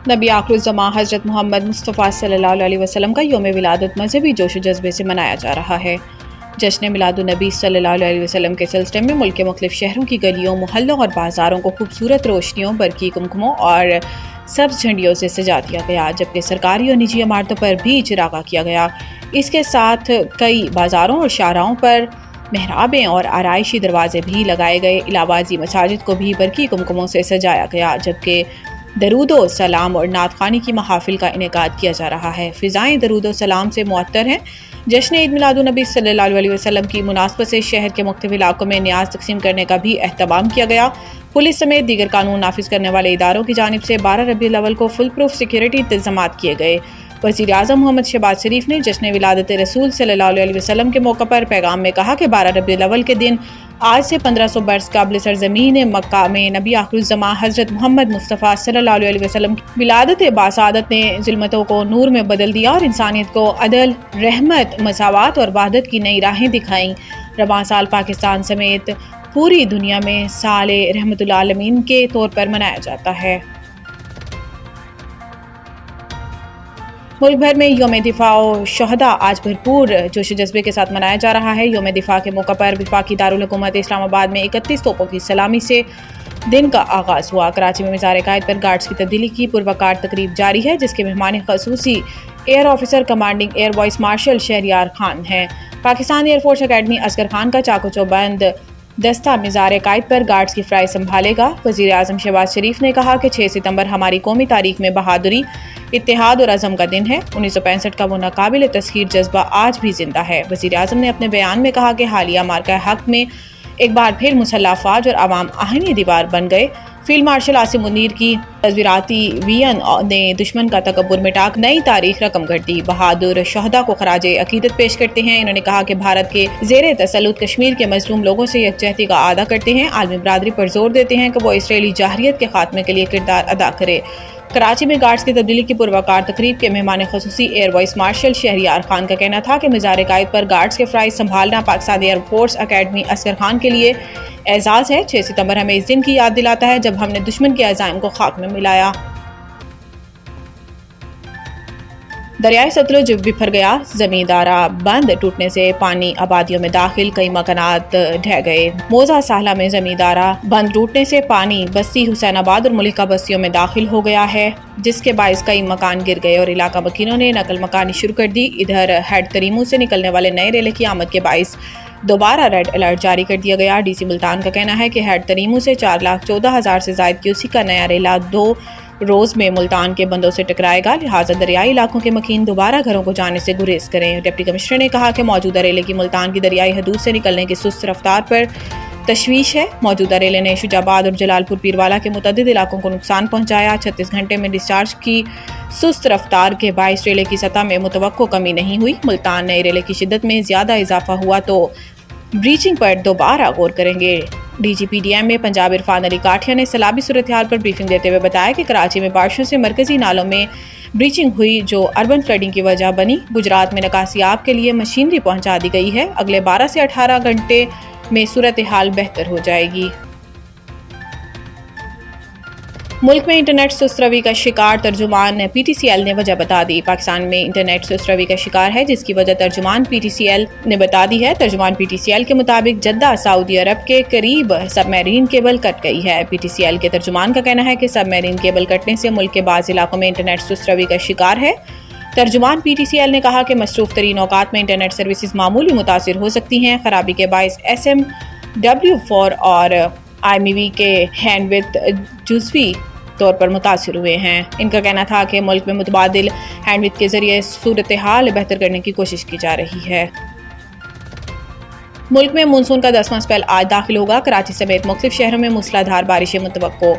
नबी आखिरुज़्ज़मां हज़रत मोहम्मद मुस्तफ़ा सल्लल्लाहु अलैहि वसल्लम का यौम विलादत मजहबी जोश जज्बे से मनाया जा रहा है। जश्न मिलादुन्नबी सल्लल्लाहु अलैहि वसल्लम के सिलसिले में मुल्क के मुख्तलिफ शहरों की गलियों, मोहल्लों और बाज़ारों को खूबसूरत रोशनियों, बरकी कुमकुमों और सब्ज़ झंडियों से सजा दिया गया, जबकि सरकारी और निजी इमारतों पर भी चिरागा किया गया। इसके साथ कई बाज़ारों और शाहराहों पर मेहराबें और आराइशी दरवाजे भी लगाए गए। इलाहाबादी मसाजिद को भी बरकी कुमकुमों से सजाया गया, जबकि दरूदो सलाम और नात ख़ानी की महाफिल का इनेकाद किया जा रहा है। फ़िज़ाएँ दरूदो सलाम से मुअत्तर हैं। जश्न ईद मिलादुन्नबी सल्लल्लाहु अलैहि वसल्लम की मुनासबत से शहर के मुख्तलिफ इलाकों में न्याज़ तक़सीम करने का भी एहतमाम किया गया। पुलिस समेत दीगर कानून नाफिज करने वाले इदारों की जानिब से 12 रबीउल अव्वल को फुल प्रूफ सिक्योरिटी इंतज़ामात किए गए। वज़ीर आज़म मोहम्मद शहबाज शरीफ ने जश्न विलादत रसूल सल्लल्लाहु अलैहि वसल्लम के मौके पर पैगाम में कहा कि 12 रबीउल अव्वल के दिन आज से 1500 बरस कबल सरज़मीन मक्का में नबी आखिरुज़्ज़मां हज़रत मोहम्मद मुस्तफ़ा सल्लल्लाहु अलैहि वसल्लम की विलादत बासादत ने ज़ुल्मतों को नूर में बदल दिया और इंसानियत को अदल, रहमत, मसावत और वहदत की नई राहें दिखाईं। रवां साल पाकिस्तान समेत पूरी दुनिया में साले रहमतुल आलमीन के तौर पर मनाया जाता है। मुल्क भर में यौम दिफा और शहदा आज भरपूर जोश जज्बे के साथ मनाया जा रहा है। यौम दिफा के मौके पर वफाकी दारुल हुकूमत इस्लामाबाद में 31 तोपों की सलामी से दिन का आगाज़ हुआ। कराची में मिज़ार कायद पर गार्ड्स की तब्दीली की पुरवकार तकरीब जारी है, जिसके मेहमान ख़ुसूसी air officer commanding air vice marshal Shahryar Khan हैं। पाकिस्तान एयरफोर्स अकेडमी असगर खान का चाको चौबंद दस्ता मिज़ार कायद पर गार्ड्स की फ्राई संभालेगा। वज़ीर आज़म शहबाज शरीफ ने कहा कि 6 सितंबर हमारी कौमी तारीख में बहादुरी, इत्तेहाद और अज़म का दिन है। 1965 का वो नाकाबिल तस्खीर जज्बा आज भी जिंदा है। वज़ीर आज़म ने अपने बयान में कहा कि हालिया मार्का हक में एक बार फिर मुसल्लह अफ़वाज और आवाम आहनी दीवार बन गए। फील्ड मार्शल आसिम मुनीर की तस्वीराती वीएन ने दुश्मन का तकब्बुर मिटा नई तारीख रकम कर दी। बहादुर शहदा को खराजे अकीदत पेश करते हैं। इन्होंने कहा कि भारत के ज़ेरे तसल्लुत कश्मीर के मज़लूम लोगों से यकजहती का आदा करते हैं। आलमी बरादरी पर जोर देते हैं कि वो इसराइली जाहरियत के खात्मे के लिए किरदार अदा करे। कराची में गार्ड्स की तब्दीली की पुरवकार तकरीब के मेहमान ख़ुसूसी air vice marshal Shahryar Khan का कहना था कि मिज़ार कायद पर गार्ड्स के फ्राइज संभालना Pakistan air force academy Asghar Khan के लिए एजाज़ है। 6 सितंबर हमें इस दिन की याद दिलाता है जब हमने दुश्मन के अज़ाइम को खाक में मिलाया। दरियाई सतलुज बिफर गया, ज़मींदारा बंद टूटने से पानी आबादियों में दाखिल, कई मकानात ढह गए। मोजा साहला में ज़मींदारा बंद टूटने से पानी बस्ती हुसैनाबाद और मुलिका बस्तियों में दाखिल हो गया है, जिसके बायस कई मकान गिर गए और इलाका मकीनों ने नकल मकानी शुरू कर दी। इधर हेड तरीमू से निकलने वाले नए रेले की आमद के बायस दोबारा रेड अलर्ट जारी कर दिया गया। डीसी मुल्तान का कहना है कि हेड तरीमू से 4,14,000 से ज़ायद क्यूसी का नया रेला 2 रोज़ में मुल्तान के बंदों से टकराएगा, लिहाजा दरियाई इलाकों के मकीन दोबारा घरों को जाने से गुरेज करें। डिप्टी कमिश्नर ने कहा कि मौजूदा रेले की मुल्तान की दरियाई हदूद से निकलने की सुस्त रफ्तार पर तशवीश है। मौजूदा रेले ने शुजाबाद और जलालपुर पीरवाला के मुतअद्दिद इलाकों को नुकसान पहुंचाया। 36 घंटे में डिस्चार्ज की सुस्त रफ्तार के बायस रेले की सतह में मुतवक्को कमी नहीं हुई। मुल्तान नए रेले की शिद्दत में ज़्यादा इजाफा हुआ तो ब्रीचिंग पर दोबारा गौर करेंगे। DGPDM में पंजाब इरफान अली काठिया ने सैलाबी सूरत हाल पर ब्रीफिंग देते हुए बताया कि कराची में बारिशों से मरकजी नालों में ब्रीचिंग हुई, जो अर्बन फ्लडिंग की वजह बनी। गुजरात में निकासियाब के लिए मशीनरी पहुंचा दी गई है। अगले 12 से 18 घंटे में सूरत हाल बेहतर हो जाएगी। मुल्क में इंटरनेट सुस्त रवि का शिकार, तर्जुमान PTCL ने वजह बता दी। पाकिस्तान में इंटरनेट सुस्त रवि का शिकार है, जिसकी वजह तर्जुमान PTCL ने बता दी है। तर्जुमान PTCL के मुताबिक जद्दा सऊदी अरब के करीब सबमरीन केबल कट गई है। PTCL के तर्जुमान का कहना है कि सबमरीन केबल कटने से मुल्क के बाज़ इलाकों में इंटरनेट सुस्त रवि का शिकार है। तर्जुमान PTCL ने कहा कि मसरूफ़ तरीन औकात में इंटरनेट सर्विसेज मामूली मुतासिर हो सकती हैं। खराबी के बायस SMW4 और IMEV के हैंडविथ जुज़वी तौर पर मुतासिर हुए हैं। इनका कहना था कि मुल्क में मुतबादिल हैंडविथ के जरिए सूरत हाल बेहतर करने की कोशिश की जा रही है। मुल्क में मानसून का 10वां स्पेल आज दाखिल होगा। कराची समेत मुख्तलिफ शहरों में मूसलाधार बारिशें मुतवक्को।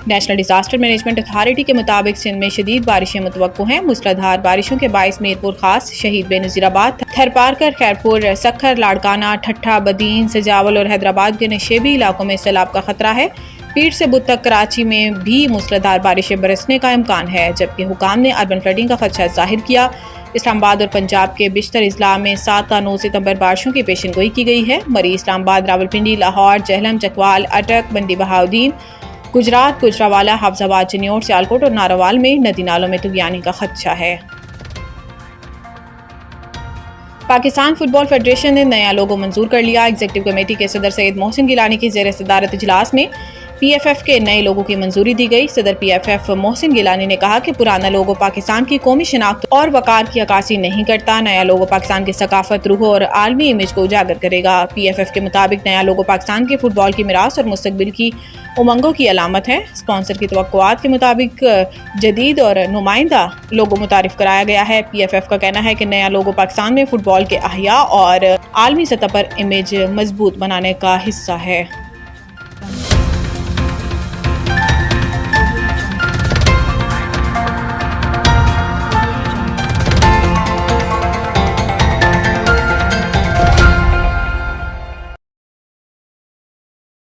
नेशनल डिजास्टर मैनेजमेंट अथॉरिटी के मुताबिक सिंध में शदीद बारिशें मुतवक्को हैं। मूसलाधार बारिशों के बायस मीरपुर खास, शहीद बेनज़ीराबाद, थरपारकर, खैरपुर, सखर, लाड़काना, ठट्ठा, बदीन, सजावल और हैदराबाद के नशेबी इलाकों में सैलाब का खतरा है। पीर से बुध तक कराची में भी मूसलाधार बारिशें बरसने का इम्कान है, जबकि हुकाम ने अर्बन फ्लडिंग का खदशा जाहिर किया। इस्लामाबाद और पंजाब के बिश्तर अजला में 7 और 9 सितंबर बारिशों की पेशनगोई की गई है। मरी, इस्लामाबाद, रावलपिंडी, लाहौर, जहलम, चकवाल, अटक, बंदी बहाउद्दीन, گجرات گوجرانوالہ حافظ آباد چنیوٹ سیالکوٹ اور ناروال میں ندی نالوں میں طغیانی کا خدشہ ہے۔ پاکستان فٹ بال فیڈریشن نے نیا لوگو منظور کر لیا۔ ایگزیکٹو کمیٹی کے صدر سید محسن گیلانی کی زیر صدارت اجلاس میں پی ایف ایف کے نئے لوگو کی منظوری دی گئی۔ صدر پی ایف ایف محسن گیلانی نے کہا کہ پرانا لوگو پاکستان کی قومی شناخت اور وقار کی عکاسی نہیں کرتا۔ نیا لوگو پاکستان کی ثقافت، روح اور عالمی امیج کو اجاگر کرے گا۔ پی ایف ایف کے مطابق نیا لوگو پاکستان کے فٹ بال کی میراث اور مستقبل کی امنگوں کی علامت ہے۔ اسپانسر کی توقعات کے مطابق جدید اور نمائندہ لوگو متعارف کرایا گیا ہے۔ پی ایف ایف کا کہنا ہے کہ نیا لوگو پاکستان میں فٹ بال کے احیاء اور عالمی سطح پر امیج مضبوط بنانے کا حصہ ہے۔